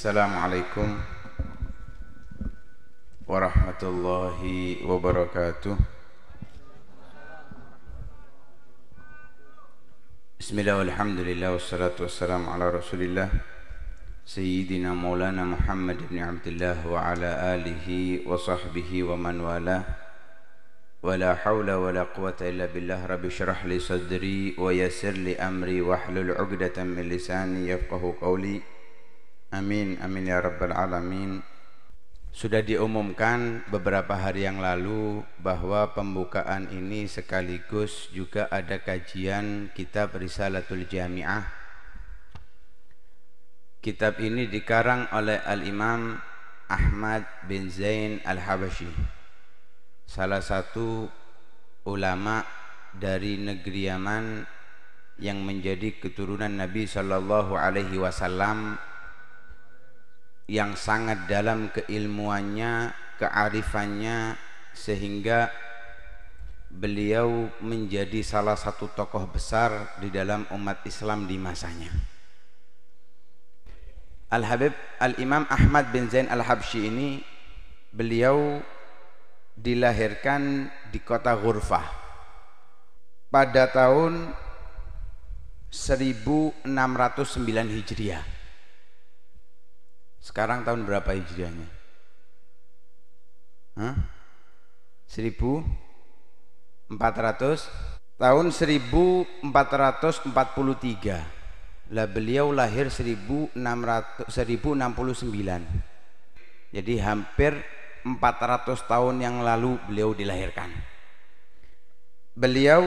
Assalamualaikum warahmatullahi wabarakatuh. Bismillah walhamdulillah wassalatu wassalamu ala rasulillah Sayyidina maulana Muhammad ibn Abdullah wa ala alihi wa sahbihi wa man wala wa la hawla wa la quwata illa billah. Rabbi syrah li sadri wa yassir li amri wahlul 'uqdatam min lisani yafqahu qawli. Amin amin ya rabbal alamin. Sudah diumumkan beberapa hari yang lalu bahwa pembukaan ini sekaligus juga ada kajian kitab Risalatul Jami'ah. Kitab ini dikarang oleh Al-Imam Ahmad bin Zain Al-Habsyi, salah satu ulama dari negeri Yaman yang menjadi keturunan Nabi sallallahu alaihi wasallam, yang sangat dalam keilmuannya, kearifannya, sehingga beliau menjadi salah satu tokoh besar di dalam umat Islam di masanya. Al-Habib Al-Imam Ahmad bin Zain Al-Habsyi ini, beliau dilahirkan di kota Ghurfah pada tahun 1609 Hijriah. Sekarang tahun berapa hijriahnya? 1400? Tahun 1443. Lah beliau lahir 1669. Jadi hampir 400 tahun yang lalu beliau dilahirkan. Beliau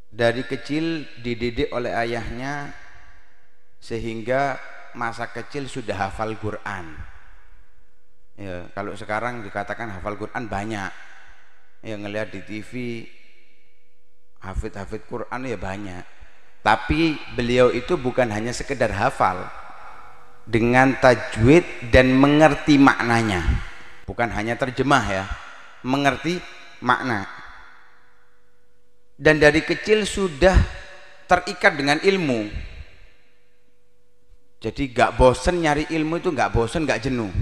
dari kecil dididik oleh ayahnya sehingga masa kecil sudah hafal Quran. Ya, kalau sekarang dikatakan hafal Quran banyak. Ya, ngelihat di TV hafid-hafid Quran ya banyak. Tapi beliau itu bukan hanya sekedar hafal, dengan tajwid dan mengerti maknanya. Bukan hanya terjemah ya, mengerti makna. Dan dari kecil sudah terikat dengan ilmu. Jadi gak bosen nyari ilmu, itu gak bosen, gak jenuh.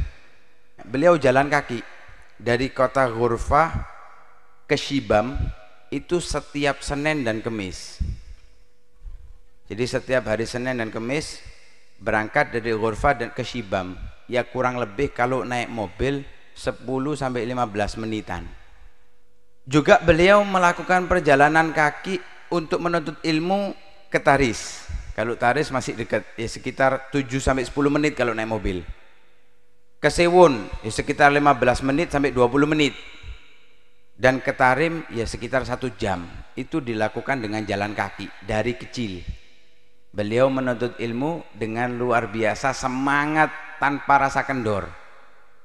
Beliau jalan kaki dari kota Ghurfah ke Shibam itu setiap Senin dan Kemis. Jadi setiap hari Senin dan Kemis berangkat dari Ghurfah dan ke Shibam. Ya kurang lebih kalau naik mobil 10 sampai 15 menitan. Juga beliau melakukan perjalanan kaki untuk menuntut ilmu ke Taris. Kalau Taris masih dekat, ya sekitar 7 sampai 10 menit kalau naik mobil. Ke Sewon ya sekitar 15 menit sampai 20 menit. Dan ke Tarim ya sekitar 1 jam. Itu dilakukan dengan jalan kaki dari kecil. Beliau menuntut ilmu dengan luar biasa, semangat tanpa rasa kendor.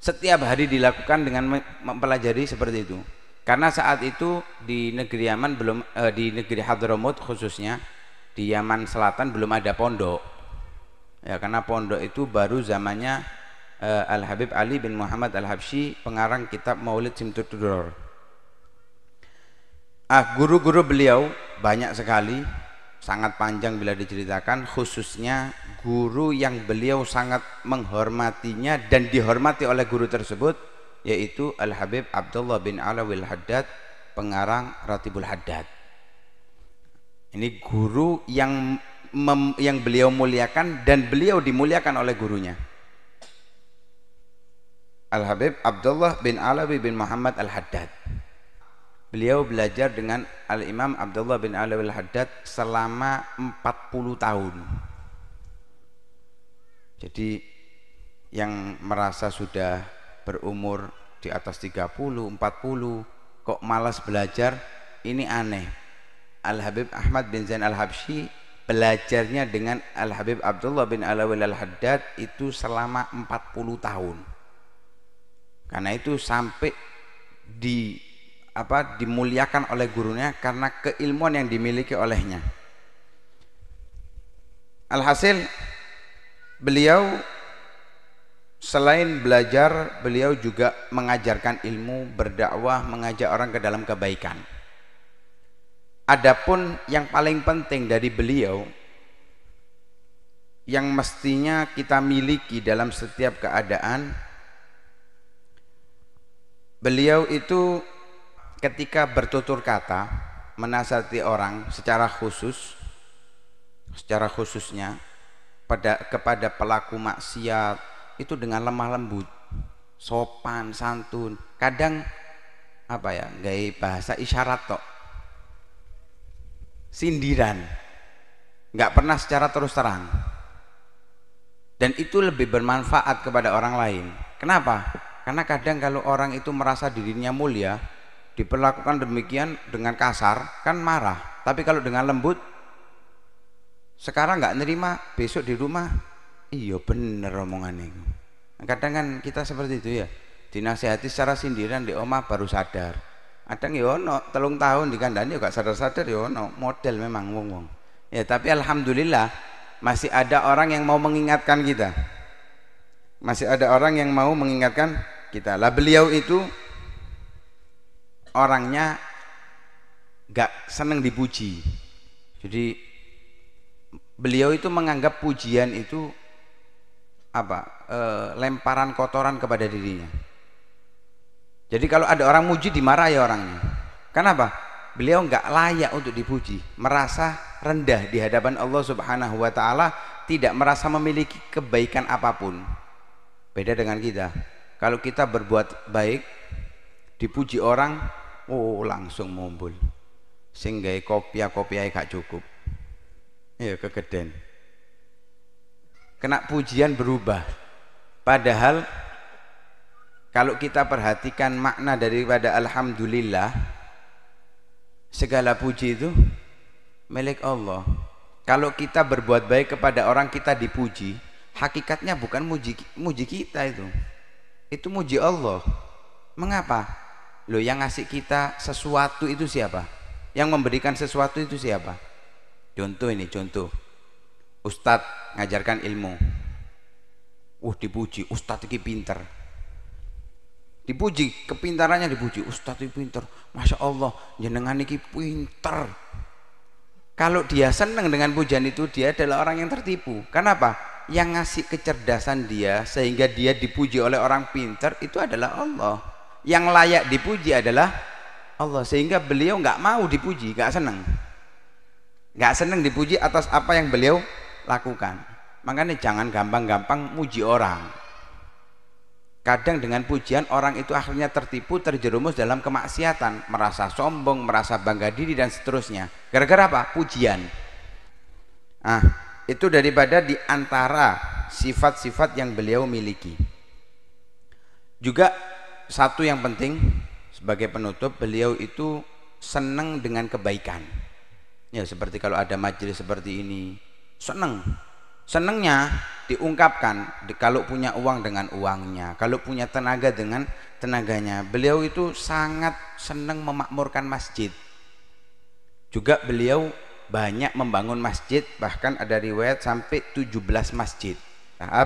Setiap hari dilakukan dengan mempelajari seperti itu. Karena saat itu di negeri Yaman di negeri Hadramaut khususnya, di Yaman Selatan belum ada pondok ya, karena pondok itu baru zamannya Al-Habib Ali bin Muhammad Al-Habsyi, pengarang kitab Maulid Simtud Duror. Guru-guru beliau banyak sekali, sangat panjang bila diceritakan, khususnya guru yang beliau sangat menghormatinya dan dihormati oleh guru tersebut, yaitu Al-Habib Abdullah bin Alawi Al-Haddad, pengarang Ratibul Haddad. Ini guru yang beliau muliakan dan beliau dimuliakan oleh gurunya. Al-Habib Abdullah bin Alawi bin Muhammad Al-Haddad. Beliau belajar dengan Al-Imam Abdullah bin Alawi Al-Haddad selama 40 tahun. Jadi yang merasa sudah berumur di atas 30, 40 kok malas belajar, ini aneh. Al-Habib Ahmad bin Zain Al-Habsyi belajarnya dengan Al-Habib Abdullah bin Alawi Al-Haddad itu selama 40 tahun. Karena itu sampai dimuliakan oleh gurunya karena keilmuan yang dimiliki olehnya. Alhasil beliau selain belajar, beliau juga mengajarkan ilmu, berdakwah, mengajak orang ke dalam kebaikan. Adapun yang paling penting dari beliau, yang mestinya kita miliki dalam setiap keadaan. Beliau itu ketika bertutur kata menasihati orang secara khususnya kepada pelaku maksiat itu dengan lemah lembut, sopan santun, kadang gaya bahasa isyarat tok, sindiran, nggak pernah secara terus terang, dan itu lebih bermanfaat kepada orang lain. Kenapa? Karena kadang kalau orang itu merasa dirinya mulia, diperlakukan demikian dengan kasar, kan marah. Tapi kalau dengan lembut, sekarang nggak nerima, besok di rumah, iya bener omongannya. Kadang kan kita seperti itu ya, dinasihati secara sindiran di omah baru sadar. Kadang ya ono 3 tahun dikandani gak sadar-sadar ya ono, model memang wong-wong. Ya tapi alhamdulillah masih ada orang yang mau mengingatkan kita. Masih ada orang yang mau mengingatkan kita. Lah beliau itu orangnya gak seneng dipuji. Jadi beliau itu menganggap pujian itu lemparan kotoran kepada dirinya. Jadi kalau ada orang muji dimarahi orangnya. Kenapa? Beliau nggak layak untuk dipuji, merasa rendah di hadapan Allah Subhanahu wa taala, tidak merasa memiliki kebaikan apapun. Beda dengan kita. Kalau kita berbuat baik dipuji orang, langsung mumbul. Sehingga kopiah gak cukup. Ya kegeden. Kena pujian berubah. Padahal kalau kita perhatikan makna daripada alhamdulillah, segala puji itu milik Allah. Kalau kita berbuat baik kepada orang, kita dipuji, hakikatnya bukan muji kita itu muji Allah. Mengapa? Loh, yang ngasih kita sesuatu itu siapa? Yang memberikan sesuatu itu siapa? Contoh Ustadz ngajarkan ilmu, dipuji, Ustadz ini pinter, dipuji, kepintarannya dipuji, Ustadz ini pinter, Masya Allah jenengan ini pinter. Kalau dia senang dengan pujian itu, dia adalah orang yang tertipu. Kenapa? Yang ngasih kecerdasan dia sehingga dia dipuji oleh orang pintar itu adalah Allah. Yang layak dipuji adalah Allah, sehingga beliau nggak mau dipuji, nggak senang dipuji atas apa yang beliau lakukan. Makanya jangan gampang-gampang muji orang. Kadang dengan pujian orang itu akhirnya tertipu, terjerumus dalam kemaksiatan, merasa sombong, merasa bangga diri dan seterusnya. Gara-gara apa? Pujian. Itu daripada di antara sifat-sifat yang beliau miliki. Juga satu yang penting sebagai penutup, beliau itu senang dengan kebaikan. Ya seperti kalau ada majelis seperti ini, senangnya diungkapkan. Kalau punya uang dengan uangnya, kalau punya tenaga dengan tenaganya. Beliau itu sangat senang memakmurkan masjid. Juga beliau banyak membangun masjid, bahkan ada riwayat sampai 17 masjid.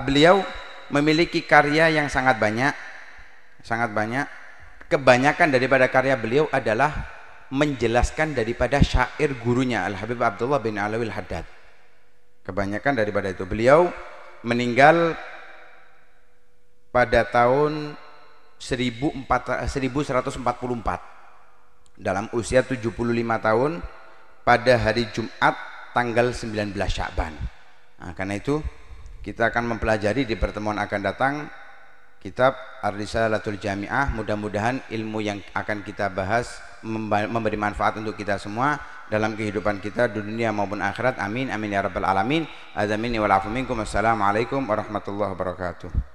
Beliau memiliki karya yang sangat banyak. Kebanyakan daripada karya beliau adalah menjelaskan daripada syair gurunya Al-Habib Abdullah bin Alawi Al-Haddad. Kebanyakan daripada itu. Beliau meninggal pada tahun 1144 dalam usia 75 tahun pada hari Jumat tanggal 19 Sya'ban. Karena itu kita akan mempelajari di pertemuan akan datang kitab Ar-Risalatul Jami'ah. Mudah-mudahan ilmu yang akan kita bahas memberi manfaat untuk kita semua dalam kehidupan kita dunia maupun akhirat. Amin amin ya rabbal alamin. Adzamini wal afu minkum. Assalamualaikum warahmatullahi wabarakatuh.